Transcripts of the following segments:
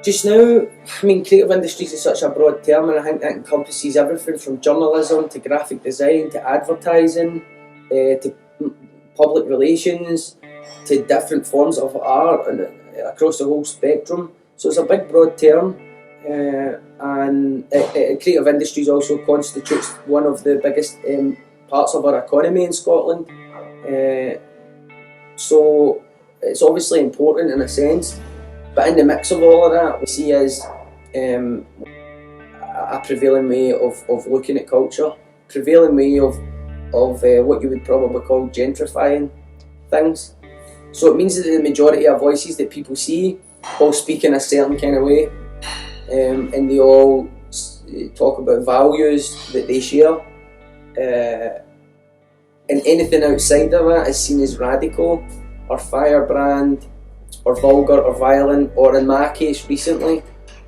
Just now, I mean, creative industries is such a broad term, and I think that encompasses everything from journalism to graphic design to advertising to public relations to different forms of art and across the whole spectrum. So it's a big broad term, and creative industries also constitutes one of the biggest parts of our economy in Scotland. So it's obviously important in a sense, but in the mix of all of that, we see as a prevailing way of looking at culture, prevailing way of what you would probably call gentrifying things. So it means that the majority of voices that people see all speak in a certain kind of way, and they all talk about values that they share, and anything outside of that is seen as radical or firebrand or vulgar or violent, or in my case recently,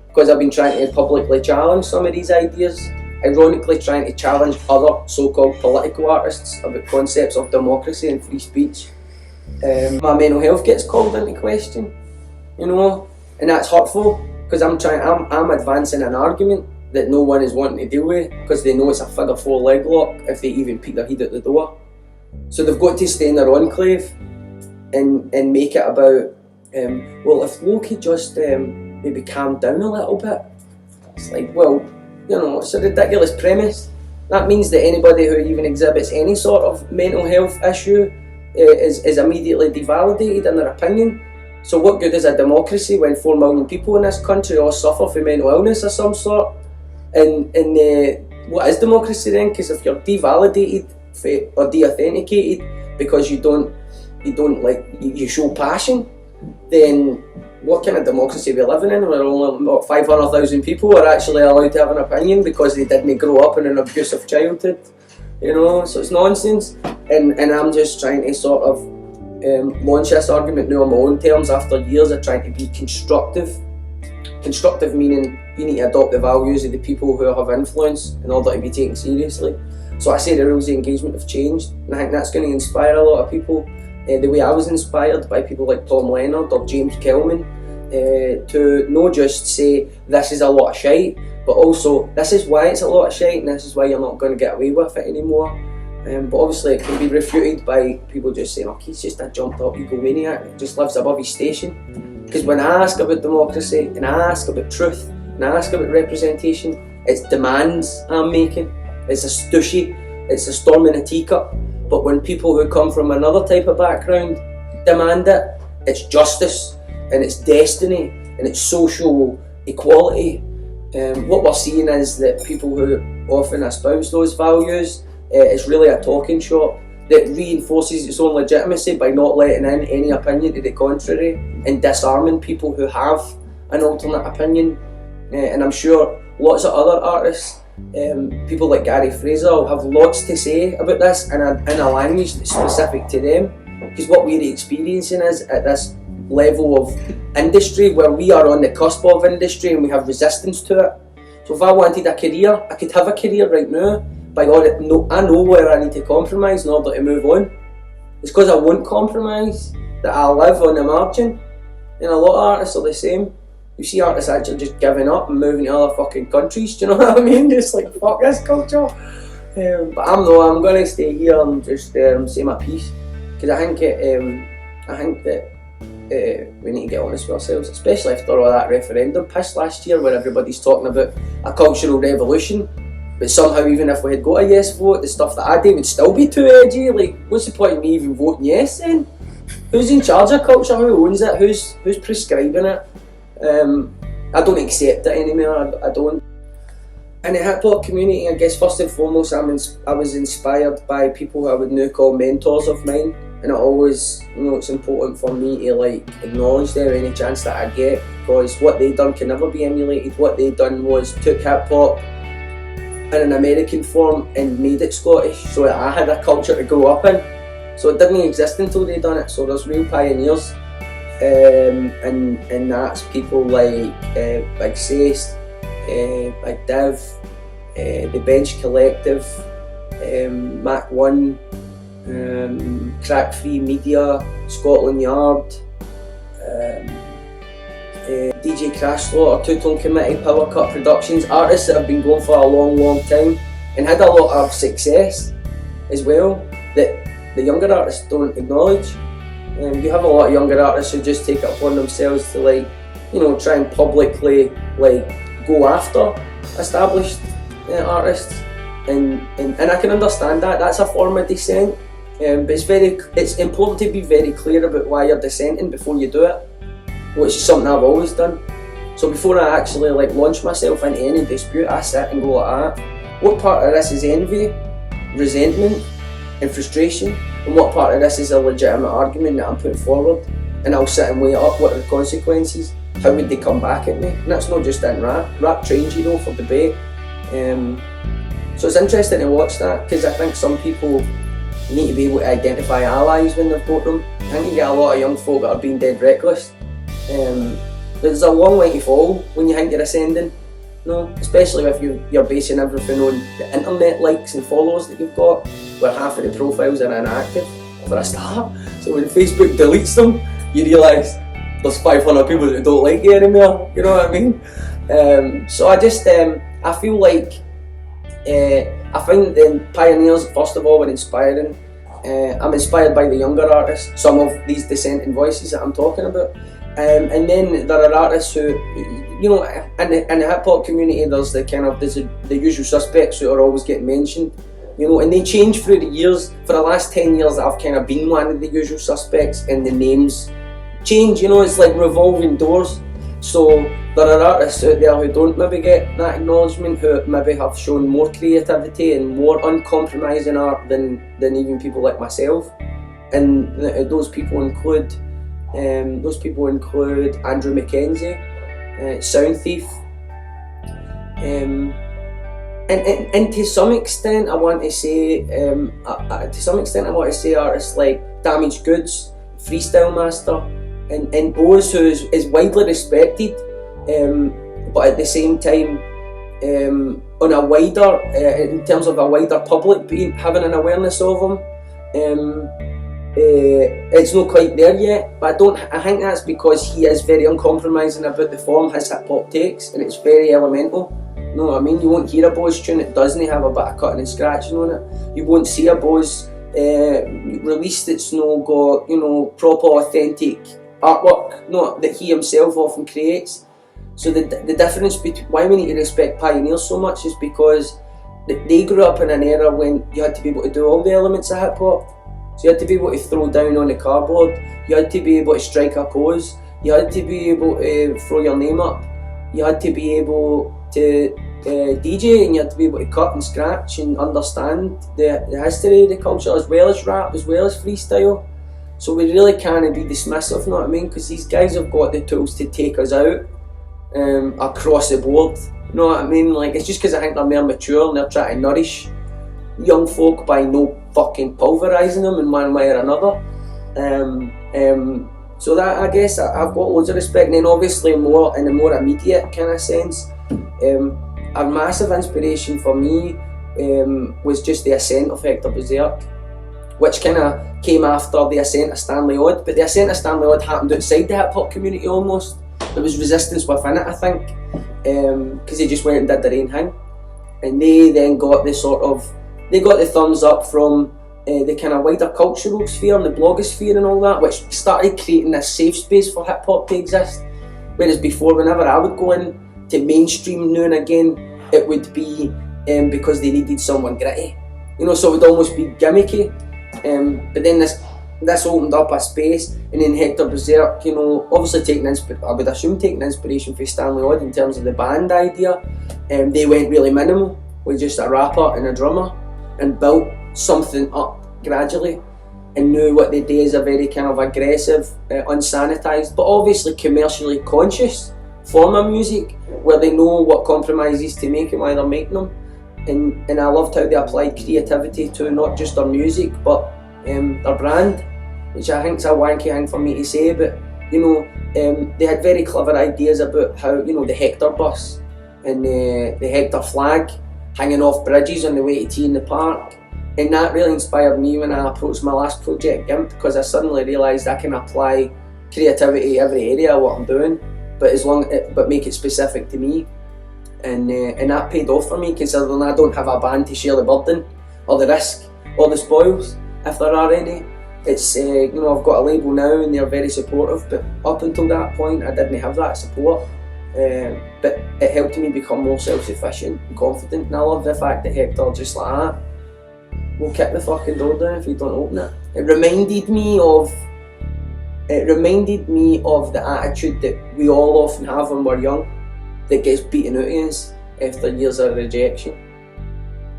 because I've been trying to publicly challenge some of these ideas, ironically trying to challenge other so-called political artists about concepts of democracy and free speech. My mental health gets called into question, you know, and that's hurtful, because I'm advancing an argument that no one is wanting to deal with, because they know it's a figure four leg lock if they even peek their head out the door. So they've got to stay in their enclave and make it about, well, if Loki just maybe calmed down a little bit. It's like, well, you know, it's a ridiculous premise. That means that anybody who even exhibits any sort of mental health issue is immediately devalidated in their opinion. So what good is a democracy when 4 million people in this country all suffer from mental illness of some sort? And what is democracy then? Because if you're devalidated or de-authenticated because you show passion, then what kind of democracy are we living in? Where only 500,000 people are actually allowed to have an opinion because they didn't grow up in an abusive childhood, you know? So it's nonsense, and I'm just trying to sort of launch this argument now on my own terms after years of trying to be constructive. Constructive meaning you need to adopt the values of the people who have influence in order to be taken seriously. So I say the rules of engagement have changed, and I think that's going to inspire a lot of people. The way I was inspired by people like Tom Leonard or James Kelman, to not just say this is a lot of shite, but also this is why it's a lot of shite and this is why you're not going to get away with it anymore. But obviously it can be refuted by people just saying, oh, he's just a jumped up egomaniac who just lives above his station. Because when I ask about democracy, and I ask about truth, and I ask about representation, it's demands I'm making. It's a stushy, it's a storm in a teacup. But when people who come from another type of background demand it, it's justice, and it's destiny, and it's social equality. What we're seeing is that people who often espouse those values, it's really a talking shop that reinforces its own legitimacy by not letting in any opinion to the contrary and disarming people who have an alternate opinion. And I'm sure lots of other artists, people like Gary Fraser, will have lots to say about this in a language that's specific to them, because what we're experiencing is at this level of industry where we are on the cusp of industry and we have resistance to it. So if I wanted a career, I could have a career right now, but I know where I need to compromise in order to move on. It's because I won't compromise that I live on the margin, and a lot of artists are the same. You see artists actually just giving up and moving to other fucking countries, do you know what I mean? Just like, fuck this culture. But I'm going to stay here and just say my piece, because I think that we need to get honest with ourselves, especially after all that referendum piss last year where everybody's talking about a cultural revolution, but somehow even if we had got a yes vote, the stuff that I do would still be too edgy. Like, what's the point of me even voting yes then? Who's in charge of culture? Who owns it? Who's prescribing it? I don't accept it anymore, I don't. In the hip hop community, I guess first and foremost I was inspired by people who I would now call mentors of mine, and I always, it's important for me to acknowledge them any chance that I get, because what they done can never be emulated. What they done was took hip hop in an American form and made it Scottish, so that I had a culture to grow up in. So it didn't exist until they done it, so there's real pioneers. And that's people like Big Sace, Big Div, The Bench Collective, Mac 1, Crack Free Media, Scotland Yard, DJ Crash Slaughter, Two Tone Committee, Power Cut Productions, artists that have been going for a long time and had a lot of success as well that the younger artists don't acknowledge. You have a lot of younger artists who just take it upon themselves to try and publicly go after established artists, and I can understand that. That's a form of dissent, but it's important to be very clear about why you're dissenting before you do it, which is something I've always done. So before I actually launch myself into any dispute, I sit and go like that. What part of this is envy, resentment and frustration, and what part of this is a legitimate argument that I'm putting forward? And I'll sit and weigh up what are the consequences, how would they come back at me? And that's not just in rap. Rap trains you for debate. So it's interesting to watch that, because I think some people need to be able to identify allies when they've got them. I think you get a lot of young folk that are being dead reckless. There's a long way to fall when you think you're ascending, especially if you're basing everything on the internet likes and follows that you've got, where half of the profiles are inactive for a start. So when Facebook deletes them, you realise there's 500 people that don't like you anymore, you know what I mean? So I just, I feel like, I find the pioneers, first of all, were inspiring. I'm inspired by the younger artists, some of these dissenting voices that I'm talking about. And then there are artists who, in the hip hop community, there's the usual suspects who are always getting mentioned, and they change through the years. For the last 10 years, I've kind of been one of the usual suspects, and the names change, it's like revolving doors. So there are artists out there who don't maybe get that acknowledgement, who maybe have shown more creativity and more uncompromising art than even people like myself. And those people include Andrew Mackenzie, Sound Thief, and to some extent I want to say artists like Damaged Goods, Freestyle Master, and Bose, who is widely respected, but at the same time, on a wider, in terms of a wider public having an awareness of him. It's not quite there yet, but I think that's because he is very uncompromising about the form his hip hop takes, and it's very elemental. You know what I mean? You won't hear a Bose tune that doesn't have a bit of cutting and scratching on it. You won't see a Bose release that's not got proper authentic artwork, that he himself often creates. So the difference between why we need to respect pioneers so much is because they grew up in an era when you had to be able to do all the elements of hip hop. So you had to be able to throw down on the cardboard, you had to be able to strike a pose, you had to be able to throw your name up, you had to be able to DJ, and you had to be able to cut and scratch and understand the history of the culture, as well as rap, as well as freestyle. So we really can't be dismissive, you know what I mean? Because these guys have got the tools to take us out across the board, you know what I mean? It's just because I think they're more mature and they're trying to nourish young folk by no fucking pulverising them in one way or another. So that, I guess, I've got loads of respect. And then obviously in a more immediate kind of sense, a massive inspiration for me was just the ascent of Hector Berserk, which kind of came after the ascent of Stanley Odd. But the ascent of Stanley Odd happened outside the hip hop community almost. There was resistance within it, I think, because they just went and did their own thing. And they then got the thumbs up from the kind of wider cultural sphere and the blogosphere and all that, which started creating this safe space for hip hop to exist. Whereas before, whenever I would go in to mainstream now and again, it would be because they needed someone gritty, so it would almost be gimmicky. But then this opened up a space, and then Hector Berserk, obviously I would assume taking inspiration from Stanley Odd in terms of the band idea. They went really minimal with just a rapper and a drummer, and built something up gradually, and now what they do is a very kind of aggressive, unsanitized, but obviously commercially conscious form of music, where they know what compromises to make and why they're making them. And I loved how they applied creativity to not just their music, but their brand, which I think is a wanky thing for me to say, but they had very clever ideas about how, the Hector bus and the Hector flag hanging off bridges on the way to tea in the park. And that really inspired me when I approached my last project, GIMP, because I suddenly realised I can apply creativity to every area of what I'm doing. but make it specific to me, and that paid off for me, considering I don't have a band to share the burden or the risk or the spoils, if there are any. It's I've got a label now and they're very supportive, but up until that point I didn't have that support. But it helped me become more self-sufficient and confident, and I love the fact that Hector just like that will kick the fucking door down if you don't open it. It reminded me of the attitude that we all often have when we're young, that gets beaten out of us after years of rejection.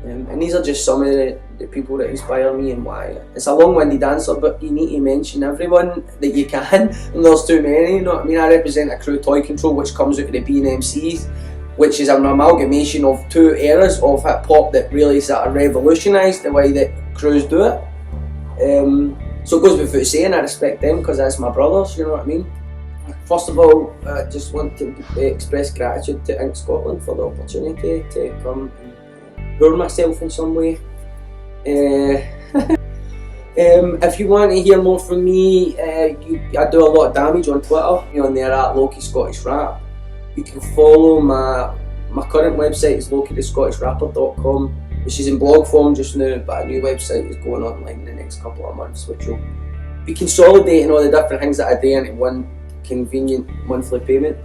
And these are just some of the people that inspire me and why. It's a long-winded answer, but you need to mention everyone that you can, and there's too many, you know what I mean? I represent a crew, Toy Control, which comes out of the B&MCs, which is an amalgamation of two eras of hip-hop that really sort of revolutionised the way that crews do it. So it goes without saying, I respect them because that's my brothers, you know what I mean? First of all, I just want to express gratitude to Ink Scotland for the opportunity to come and hurt myself in some way. If you want to hear more from me, I do a lot of damage on Twitter. On there at Loki Scottish Rap. You can follow my current website is LokiTheScottishRapper.com, which is in blog form just now, but a new website is going online in the next couple of months, which will be consolidating all the different things that I do into one convenient monthly payment.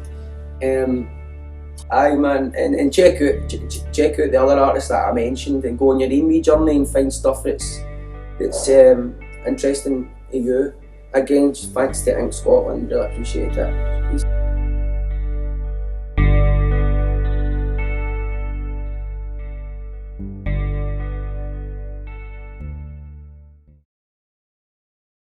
Aye man, and check out the other artists that I mentioned, and go on your email journey and find stuff that's interesting to you. Again, thanks to Ink Scotland, really appreciate it. Peace.